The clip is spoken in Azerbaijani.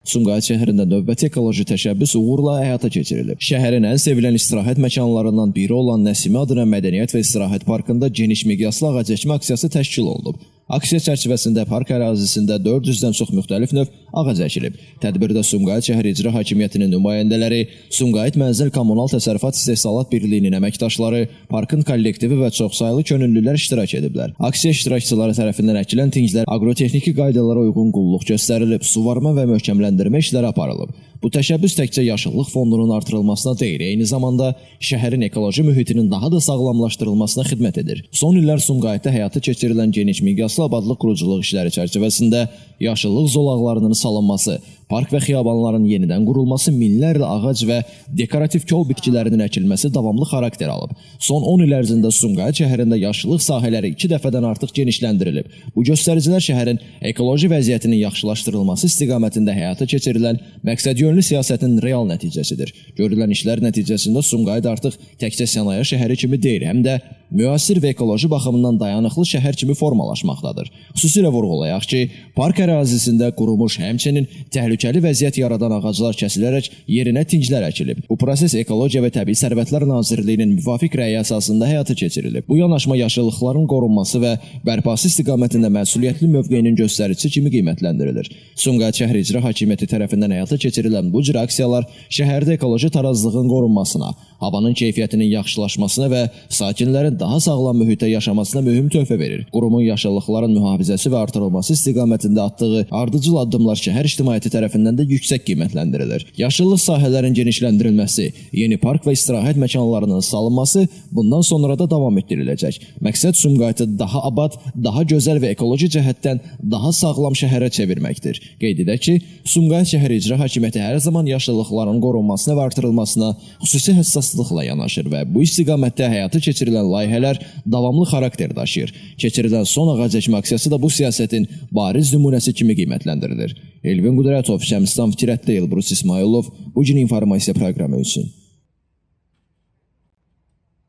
Sumqayıt şəhərində növbəti ekoloji təşəbbüs uğurla həyata keçirilib. Şəhərin ən sevilən istirahət məkanlarından biri olan Nəsimi adına Mədəniyyət və İstirahət Parkında geniş miqyaslı ağac əkmə aksiyası təşkil olunub. Aksiya çərçivəsində park ərazisində 400-dən çox müxtəlif növ ağac əkilib. Tədbirdə Sumqayıt şəhər icra hakimiyyətinin nümayəndələri, Sumqayıt Mənzil Kommunal Təsərrüfat İstehsalat Birliyinin əməkdaşları, parkın kollektivi və çoxsaylı könüllülər iştirak ediblər. Aksiya iştirakçıları tərəfindən əkilən tinglər aqrotexniki qaydalara uyğun qulluq göstərilib, suvarma və möhkəmləndirmə işləri aparılıb. Bu təşəbbüs təkcə yaşıllıq fondunun artırılmasına deyil, eyni zamanda şəhərin ekoloji mühitinin daha da sağlamlaşdırılmasına xidmət edir. Son illər Sumqayıtda həyata keçirilən geniş miqyaslı abadlıq quruculuq işləri çərçivəsində yaşıllıq zolaqlarının salınması, park və xiyabanların yenidən qurulması, minlərlə ağac və dekorativ kol bitkilərinin əkilməsi davamlı xarakter alıb. Son 10 il ərzində Sumqayıt şəhərində yaşıllıq sahələri 2 dəfədən artıq genişləndirilib. Bu göstəricilər şəhərin ekoloji vəziyyətinin yaxşılaşdırılması istiqamətində həyata keçirilən məqsədyönlü siyasətin real nəticəsidir. Görülən işlər nəticəsində Sumqayıt artıq təkcə sənaye şəhəri kimi deyil, həm də müasir və ekoloji baxımından dayanıqlı şəhər kimi formalaşmaqdadır. Xüsusilə vurğulayaq ki, park ərazisində qurumuş, həmçinin təhlükəli vəziyyət yaradan ağaclar kəsilərək yerinə tinglər əkilib. Bu proses Ekologiya və Təbii Sərvətlər Nazirliyinin müvafiq rəyi əsasında həyata keçirilib. Bu yanaşma yaşıllıqların qorunması və bərpası istiqamətində məsuliyyətli mövqeyinin göstəricisi kimi qiymətləndirilir. Sumqayıt şəhər icra hakimiyyəti tərəfindən həyata keçirilən bu cür aksiyalar şəhərdə ekoloji tarazlığın qorunmasına, havanın keyfiyyətinin yaxşılaşmasına və sakinlərin daha sağlam mühitdə yaşamasına mühüm töhfə verir. Qurumun yaşıllıqların mühafizəsi və artırılması istiqamətində atdığı ardıcıl addımlar şəhər ictimaiyyəti tərəfindən də yüksək qiymətləndirilir. Yaşıllıq sahələrin genişləndirilməsi, yeni park və istirahət məkanlarının salınması bundan sonra da davam etdiriləcək. Məqsəd Sumqayıtı daha abad, daha gözəl və ekoloji cəhətdən daha sağlam şəhərə çevirməkdir. Qeyd edək ki, Sumqayıt şəhər icra hakimiyyəti hər zaman yaşıllıqların qorunmasına və artırılmasına xüsusi həssaslıqla yanaşır və bu istiqamətdə həyata keçirilən layihələr davamlı xarakter daşıyır. Keçirilən son ağac əkmə aksiyası da bu siyasətin bariz nümunəsi kimi qiymətləndirilir. Elvin Qudratov, Şəmstan Fikrətli, Elbrus İsmailov, bu gün informasiya proqramı üçün.